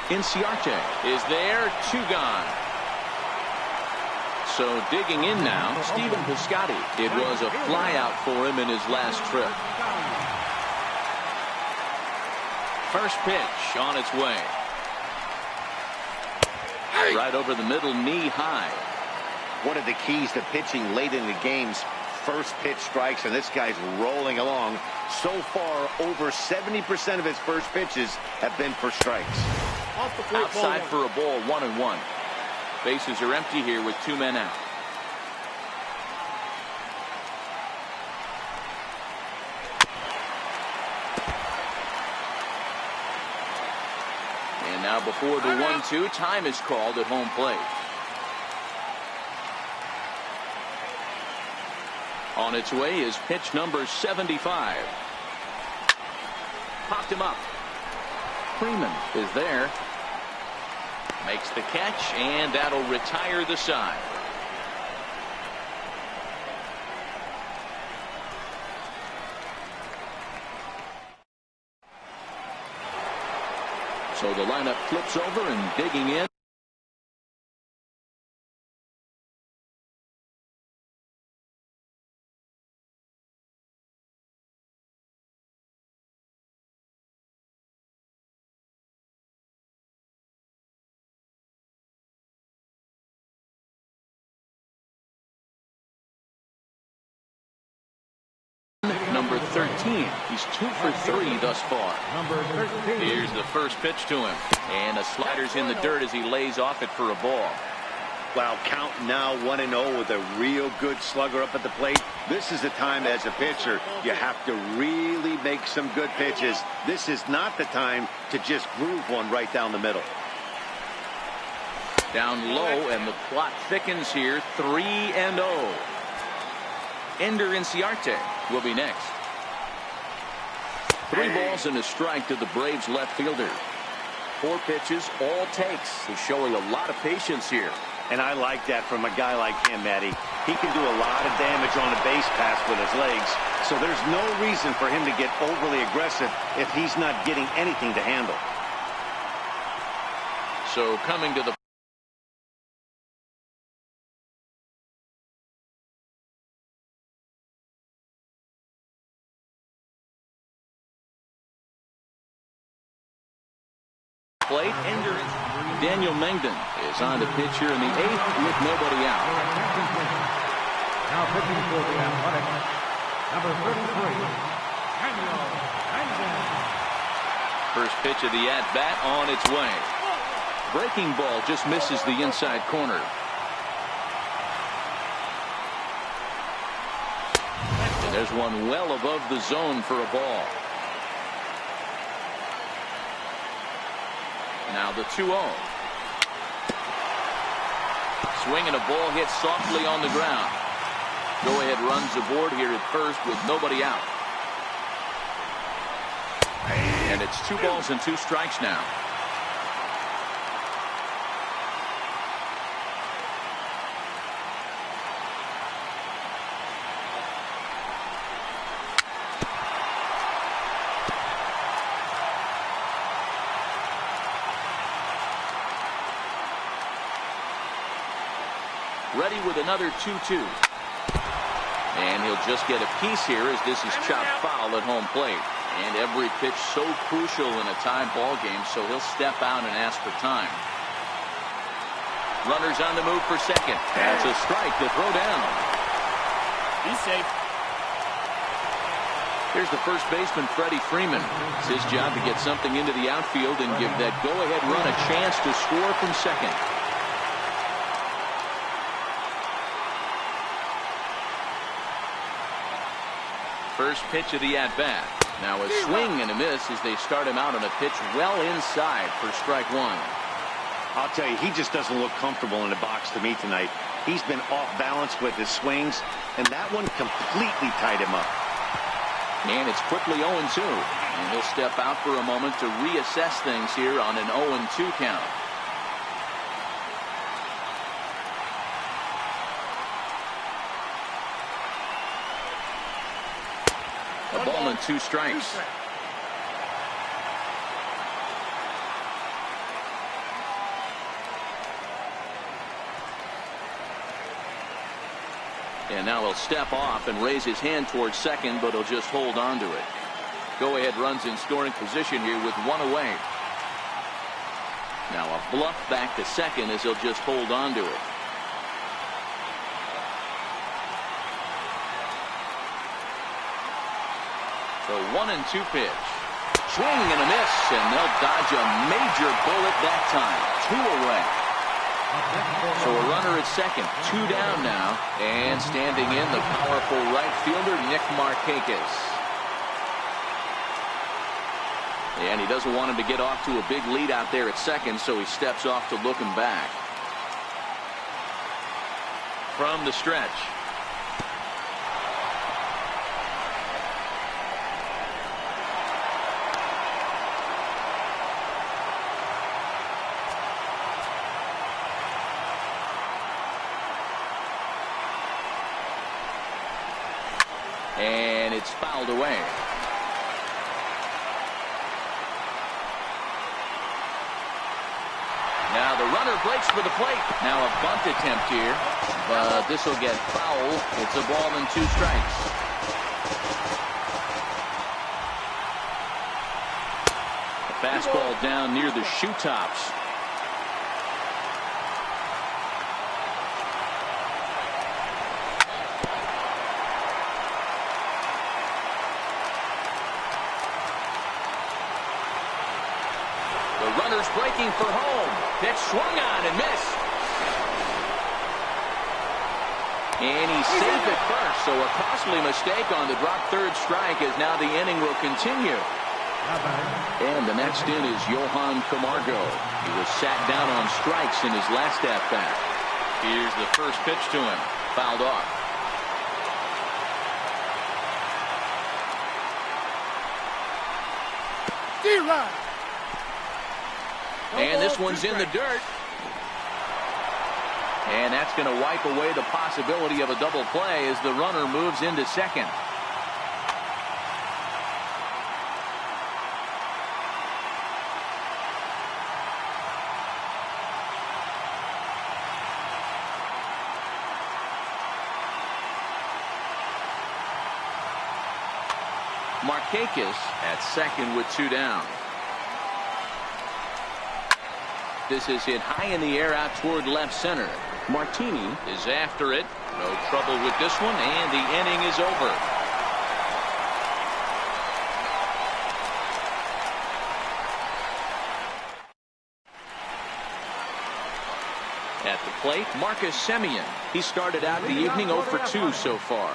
Inciarte is there. 2 gone. So digging in now, Stephen Piscotty. It was a flyout for him in his last trip. First pitch on its way. Right over the middle, knee high. One of the keys to pitching late in the game's first pitch strikes, and this guy's rolling along. So far, over 70% of his first pitches have been for strikes. Outside for a ball, 1-1. Bases are empty here with 2 men out. And now before the 1-2, time is called at home plate. On its way is pitch number 75. Popped him up. Freeman is there. Makes the catch, and that'll retire the side. So the lineup flips over and digging in. Number 13. He's 2 for 3 thus far. Number 13. Here's the first pitch to him. And a slider's in the dirt as he lays off it for a ball. Wow, count now 1-0 with a real good slugger up at the plate. This is the time as a pitcher you have to really make some good pitches. This is not the time to just groove one right down the middle. Down low, and the plot thickens here. 3-0. Ender Inciarte will be next. 3 balls and a strike to the Braves left fielder. 4 pitches, all takes. He's showing a lot of patience here. And I like that from a guy like him, Matty. He can do a lot of damage on a base pass with his legs. So there's no reason for him to get overly aggressive if he's not getting anything to handle. So coming to the plate. Daniel Mengden is on the pitch here in the 8th with nobody out. Now pitching for the Athletics, number 33, Daniel Mengden. First pitch of the at-bat on its way. Breaking ball just misses the inside corner. And there's one well above the zone for a ball. Now the 2-0. Swing and a ball hit softly on the ground. Go-ahead runs aboard here at first with nobody out. And it's 2 balls and 2 strikes now. Ready with another 2-2. And he'll just get a piece here as this is chopped foul at home plate. And every pitch so crucial in a tied ball game, so he'll step out and ask for time. Runners on the move for second. That's a strike to throw down. Be safe. Here's the first baseman, Freddie Freeman. It's his job to get something into the outfield and give that go-ahead run a chance to score from second. First pitch of the at-bat. Now a swing and a miss as they start him out on a pitch well inside for strike 1. I'll tell you, he just doesn't look comfortable in the box to me tonight. He's been off balance with his swings, and that one completely tied him up. And it's quickly 0-2. And he'll step out for a moment to reassess things here on an 0-2 count. A ball and 2 strikes. And now he'll step off and raise his hand towards second, but he'll just hold on to it. Go-ahead runs in scoring position here with 1 away. Now a bluff back to second as he'll just hold on to it. The 1-2 pitch. Swing and a miss, and they'll dodge a major bullet that time. 2 away. So a runner at second, 2 down now, and standing in the powerful right fielder Nick Markakis. And he doesn't want him to get off to a big lead out there at second, so he steps off to look him back. From the stretch. And it's fouled away. Now the runner breaks for the plate. Now a bunt attempt here, but this will get foul. It's a ball and 2 strikes. A fastball down near the shoe tops. Runners breaking for home. Pitch swung on and missed. And he's safe at first, so a costly mistake on the drop third strike as now the inning will continue. And the next in is Johan Camargo. He was sat down on strikes in his last at-bat. Here's the first pitch to him. Fouled off. D-Rod. And this one's in the dirt. And that's going to wipe away the possibility of a double play as the runner moves into second. Markakis at second with 2 down. This is hit high in the air out toward left center. Martini is after it. No trouble with this one, and the inning is over. At the plate, Marcus Semien. He started out the evening 0 for 2 so far.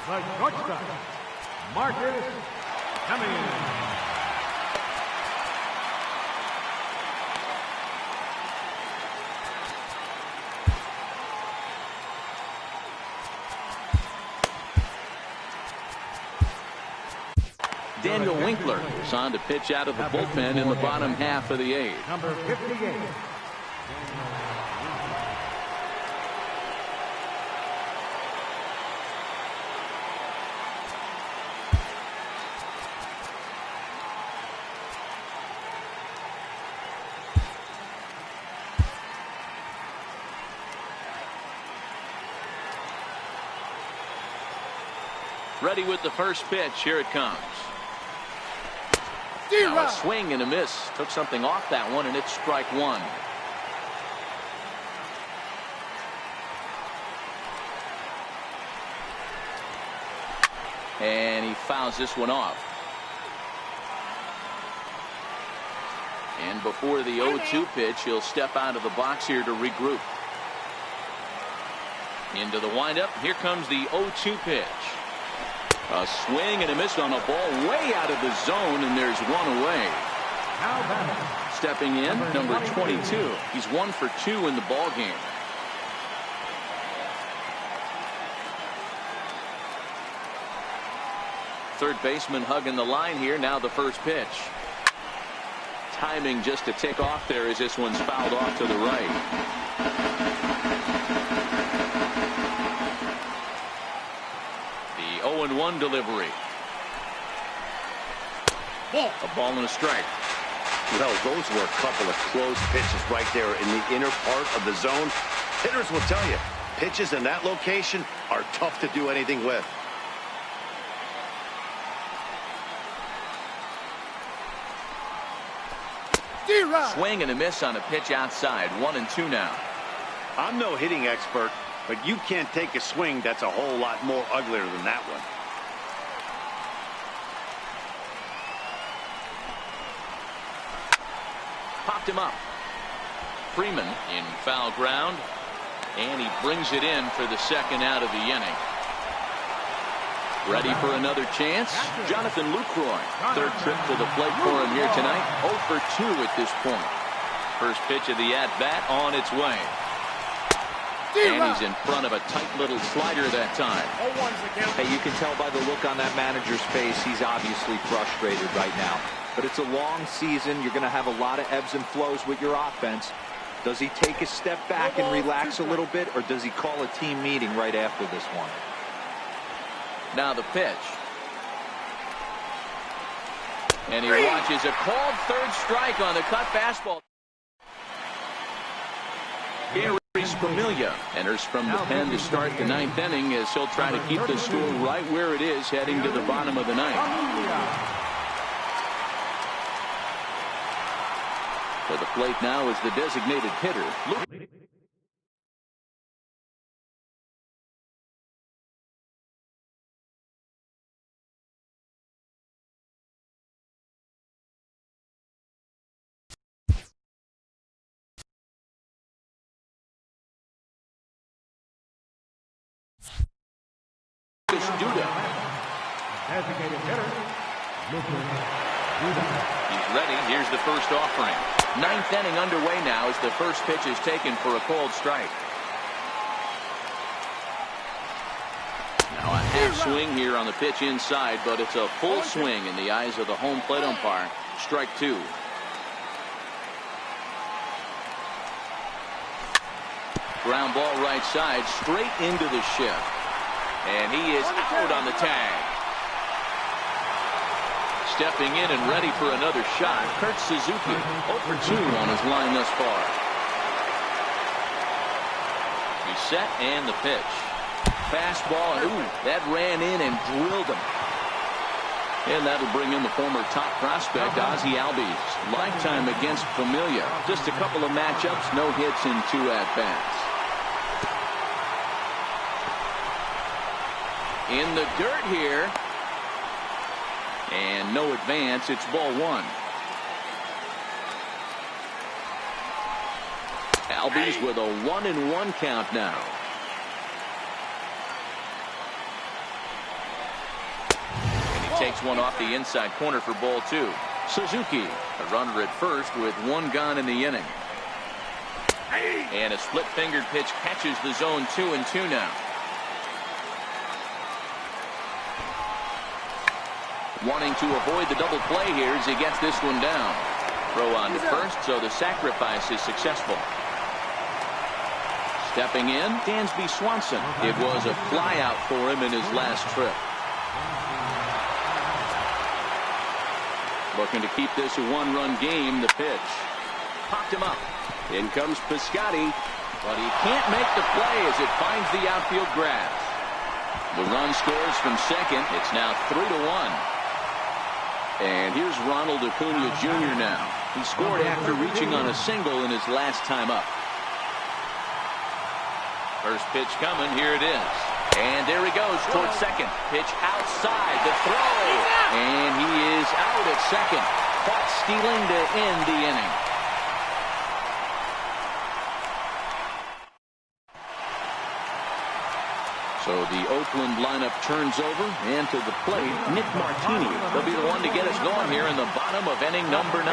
The shortstop, Marcus Semien. Daniel Winkler is on to pitch out of the bullpen in the bottom half of the eighth. Number 58. Ready with the first pitch. Here it comes. Now a swing and a miss. Took something off that one, and it's strike one. And he fouls this one off. And before the 0-2 pitch, he'll step out of the box here to regroup. Into the windup. Here comes the 0-2 pitch. A swing and a miss on a ball way out of the zone, and there's one away. Stepping in, number 22. He's 1 for 2 in the ball game. Third baseman hugging the line here. Now the first pitch. Timing just to tick off there as this one's fouled off to the right. The 0-1 delivery. A ball and a strike. Well, those were a couple of close pitches right there in the inner part of the zone. Hitters will tell you, pitches in that location are tough to do anything with. Swing and a miss on a pitch outside. 1-2 now. I'm no hitting expert, but you can't take a swing that's a whole lot more uglier than that one. Popped him up. Freeman in foul ground. And he brings it in for the second out of the inning. Ready for another chance? Jonathan Lucroy. Third trip to the plate for him here tonight. 0 for 2 at this point. First pitch of the at-bat on its way. And he's in front of a tight little slider that time. Hey, you can tell by the look on that manager's face, he's obviously frustrated right now. But it's a long season. You're going to have a lot of ebbs and flows with your offense. Does he take a step back and relax a little bit, or does he call a team meeting right after this one? Now the pitch. And he watches a called third strike on the cut fastball. Here is Familia. Enters from the pen to start the ninth inning as he'll try to keep the score right where it is heading to the bottom of the ninth. For the plate now is the designated hitter, Luke. Designated hitter, He's ready. Here's the first offering. Ninth inning underway now as the first pitch is taken for a called strike. Now a half swing here on the pitch inside, but it's a full swing in the eyes of the home plate umpire. Strike 2. Ground ball right side, straight into the shift. And he is out on the tag. Stepping in and ready for another shot, Kurt Suzuki. 0 for 2 on his line thus far. He's set and the pitch. Fastball, and ooh, that ran in and drilled him. And that'll bring in the former top prospect, Ozzie Albies. Lifetime against Familia. Just a couple of matchups, no hits in 2 at-bats. In the dirt here. And no advance. It's ball 1. Albies with a 1-1 count now. And he takes one off the inside corner for ball 2. Suzuki, a runner at first with 1 gone in the inning. And a split-fingered pitch catches the zone 2-2 now. Wanting to avoid the double play here as he gets this one down. Throw on to first, so the sacrifice is successful. Stepping in, Dansby Swanson. It was a flyout for him in his last trip. Looking to keep this a 1-run game. The pitch. Popped him up. In comes Piscotty, but he can't make the play as it finds the outfield grass. The run scores from second. It's now 3-1. And here's Ronald Acuna Jr. now. He scored after reaching on a single in his last time up. First pitch coming. Here it is. And there he goes towards second. Pitch outside. The throw. And he is out at second. Caught stealing to end the inning. So the Oakland lineup turns over, and to the plate, Nick Martini. He'll be the one to get us going here in the bottom of inning number 9.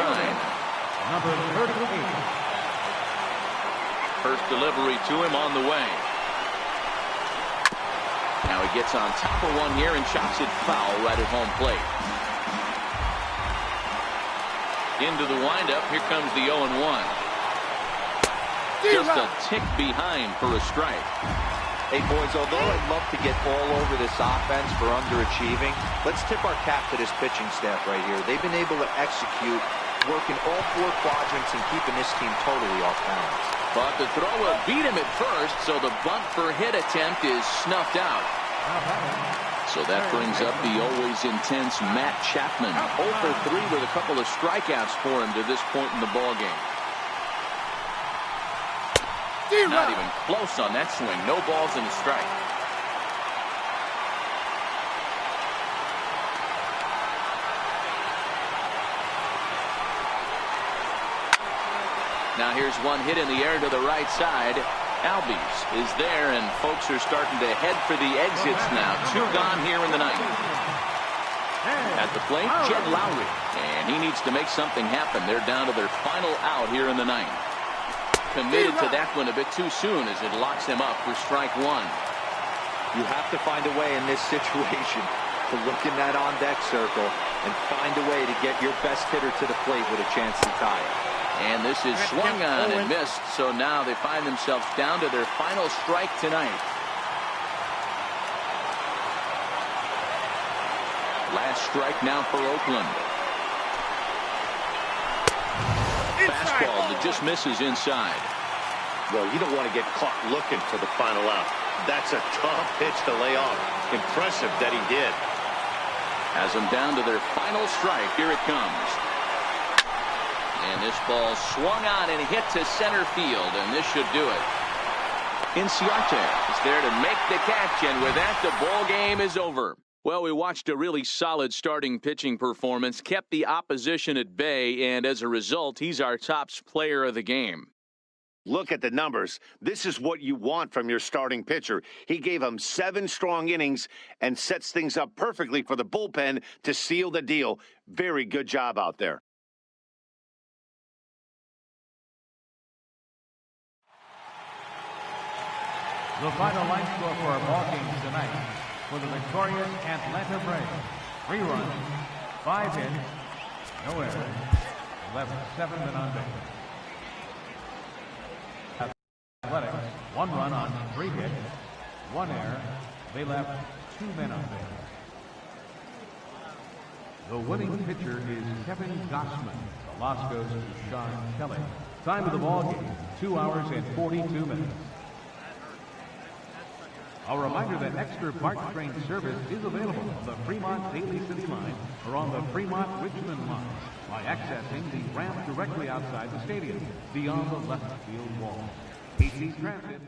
number 38. First delivery to him on the way. Now he gets on top of one here and chops it foul right at home plate. Into the windup. Here comes the 0-1. Just a tick behind for a strike. Hey, boys, although I'd love to get all over this offense for underachieving, let's tip our cap to this pitching staff right here. They've been able to execute, working all 4 quadrants and keeping this team totally off balance. But the throw will beat him at first, so the bunt for hit attempt is snuffed out. So that brings up the always intense Matt Chapman. 0 for 3 with a couple of strikeouts for him to this point in the ballgame. Not even close on that swing. No balls and a strike. Now here's one hit in the air to the right side. Albies is there, and folks are starting to head for the exits now. 2 gone here in the ninth. At the plate, Jed Lowry, and he needs to make something happen. They're down to their final out here in the ninth. Committed to that one a bit too soon as it locks him up for strike 1. You have to find a way in this situation to look in that on-deck circle and find a way to get your best hitter to the plate with a chance to tie it. And this is swung on and missed, so now they find themselves down to their final strike tonight. Last strike now for Oakland. Fastball that just misses inside. Well, you don't want to get caught looking for the final out. That's a tough pitch to lay off. Impressive that he did. Has them down to their final strike. Here it comes. And this ball swung on and hit to center field, and this should do it. Inciarte is there to make the catch, and with that, the ball game is over. Well, we watched a really solid starting pitching performance, kept the opposition at bay, and as a result, he's our top player of the game. Look at the numbers. This is what you want from your starting pitcher. He gave him 7 strong innings and sets things up perfectly for the bullpen to seal the deal. Very good job out there. The final line score for our ball game tonight for the victorious Atlanta Braves. 3 runs, 5 hits, no errors, left 7 men on base. Athletics, 1 run on 3 hits, 1 error. They left 2 men on base. The winning pitcher is Kevin Gossman. The loss goes to Sean Kelly. Time of the ball game, 2 hours and 42 minutes. A reminder that extra parts train service is available on the Fremont Daly City line or on the Fremont Richmond line by accessing the ramp directly outside the stadium beyond the left field wall. AC Transit.